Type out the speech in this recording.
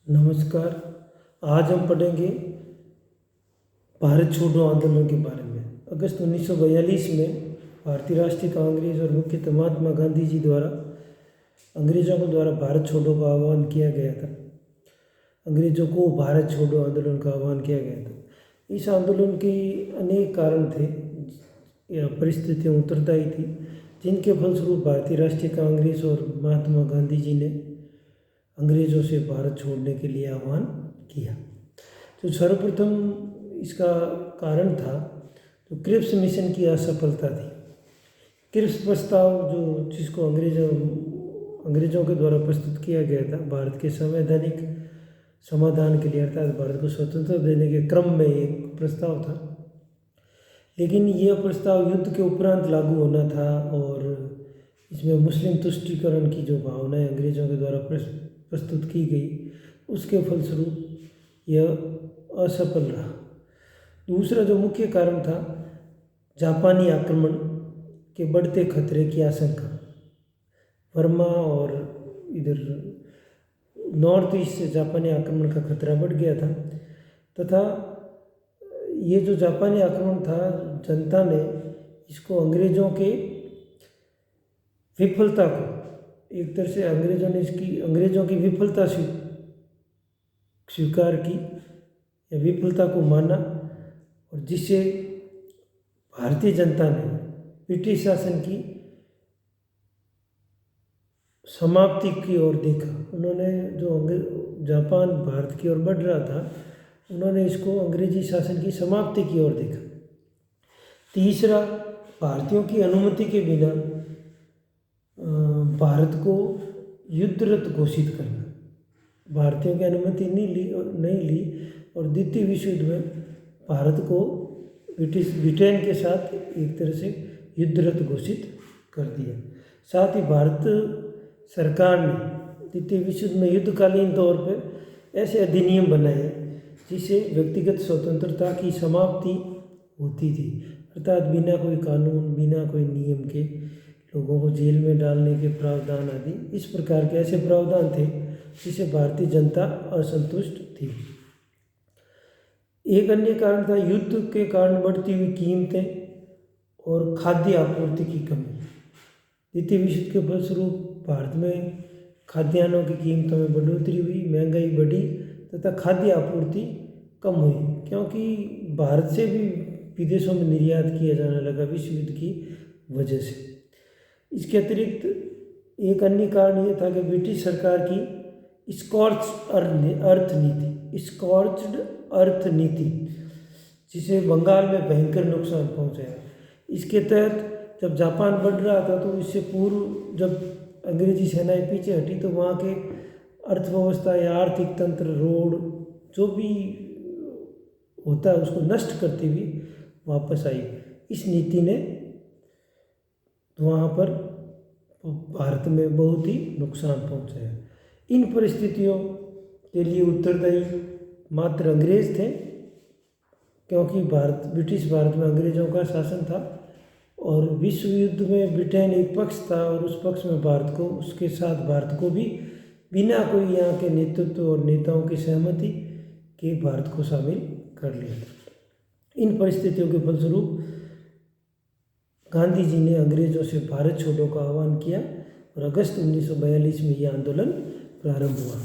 नमस्कार। आज हम पढ़ेंगे भारत छोड़ो आंदोलन के बारे में। अगस्त 1942 में भारतीय राष्ट्रीय कांग्रेस और मुख्यतः महात्मा गांधी जी द्वारा अंग्रेजों के द्वारा भारत छोड़ो का आह्वान किया गया था। अंग्रेजों को भारत छोड़ो आंदोलन का आह्वान किया गया था। इस आंदोलन के अनेक कारण थे या परिस्थितियाँ उत्तरदायी थी, जिनके फलस्वरूप भारतीय राष्ट्रीय कांग्रेस और महात्मा गांधी जी ने अंग्रेज़ों से भारत छोड़ने के लिए आह्वान किया। तो सर्वप्रथम इसका कारण था तो क्रिप्स मिशन की असफलता थी। क्रिप्स प्रस्ताव जिसको अंग्रेज़ों के द्वारा प्रस्तुत किया गया था भारत के संवैधानिक समाधान के लिए, अर्थात भारत को स्वतंत्रता देने के क्रम में एक प्रस्ताव था, लेकिन यह प्रस्ताव युद्ध के उपरांत लागू होना था और इसमें मुस्लिम तुष्टीकरण की जो भावनाएं अंग्रेज़ों के द्वारा प्रस्तुत की गई, उसके फलस्वरूप यह असफल रहा। दूसरा जो मुख्य कारण था, जापानी आक्रमण के बढ़ते खतरे की आशंका। बर्मा और इधर नॉर्थ ईस्ट से जापानी आक्रमण का खतरा बढ़ गया था तथा ये जो जापानी आक्रमण था, जनता ने इसको अंग्रेज़ों के विफलता को, एक तरह से अंग्रेज़ों की विफलता स्वीकार की या विफलता को माना, और जिससे भारतीय जनता ने ब्रिटिश शासन की समाप्ति की ओर देखा। उन्होंने जापान भारत की ओर बढ़ रहा था, उन्होंने इसको अंग्रेजी शासन की समाप्ति की ओर देखा। तीसरा, भारतीयों की अनुमति के बिना भारत को युद्धरत घोषित करना। भारतीयों की अनुमति नहीं ली और द्वितीय विश्व युद्ध में भारत को ब्रिटेन के साथ एक तरह से युद्धरत घोषित कर दिया। साथ ही भारत सरकार ने द्वितीय विश्व युद्ध में युद्धकालीन तौर पर ऐसे अधिनियम बनाए जिससे व्यक्तिगत स्वतंत्रता की समाप्ति होती थी, अर्थात बिना कोई कानून, बिना कोई नियम के लोगों को जेल में डालने के प्रावधान आदि, इस प्रकार के ऐसे प्रावधान थे जिससे भारतीय जनता असंतुष्ट थी। एक अन्य कारण था युद्ध के कारण बढ़ती हुई कीमतें और खाद्य आपूर्ति की कमी। द्वितीय विश्व युद्ध के फलस्वरूप भारत में खाद्यान्नों की कीमतों में बढ़ोतरी हुई, महंगाई बढ़ी तथा खाद्य आपूर्ति कम हुई, क्योंकि भारत से भी विदेशों में निर्यात किया जाने लगा विश्व युद्ध की वजह से। इसके अतिरिक्त एक अन्य कारण ये था कि ब्रिटिश सरकार की स्कॉर्च्ड अर्थ नीति, जिसे बंगाल में भयंकर नुकसान पहुंचाया। इसके तहत जब जापान बढ़ रहा था तो इससे पूर्व जब अंग्रेजी सेनाएं पीछे हटी तो वहाँ के अर्थव्यवस्था या आर्थिक तंत्र, रोड, जो भी होता है उसको नष्ट करती हुई वापस आई। इस नीति ने वहाँ पर भारत में बहुत ही नुकसान पहुँचाया। इन परिस्थितियों के लिए उत्तरदायी मात्र अंग्रेज थे, क्योंकि ब्रिटिश भारत में अंग्रेज़ों का शासन था और विश्व युद्ध में ब्रिटेन एक पक्ष था और उस पक्ष में उसके साथ भारत को भी बिना कोई यहाँ के नेतृत्व और नेताओं की सहमति के भारत को शामिल कर लिया था। इन परिस्थितियों के फलस्वरूप गांधी जी ने अंग्रेज़ों से भारत छोड़ो का आह्वान किया और अगस्त 1942 में यह आंदोलन प्रारंभ हुआ।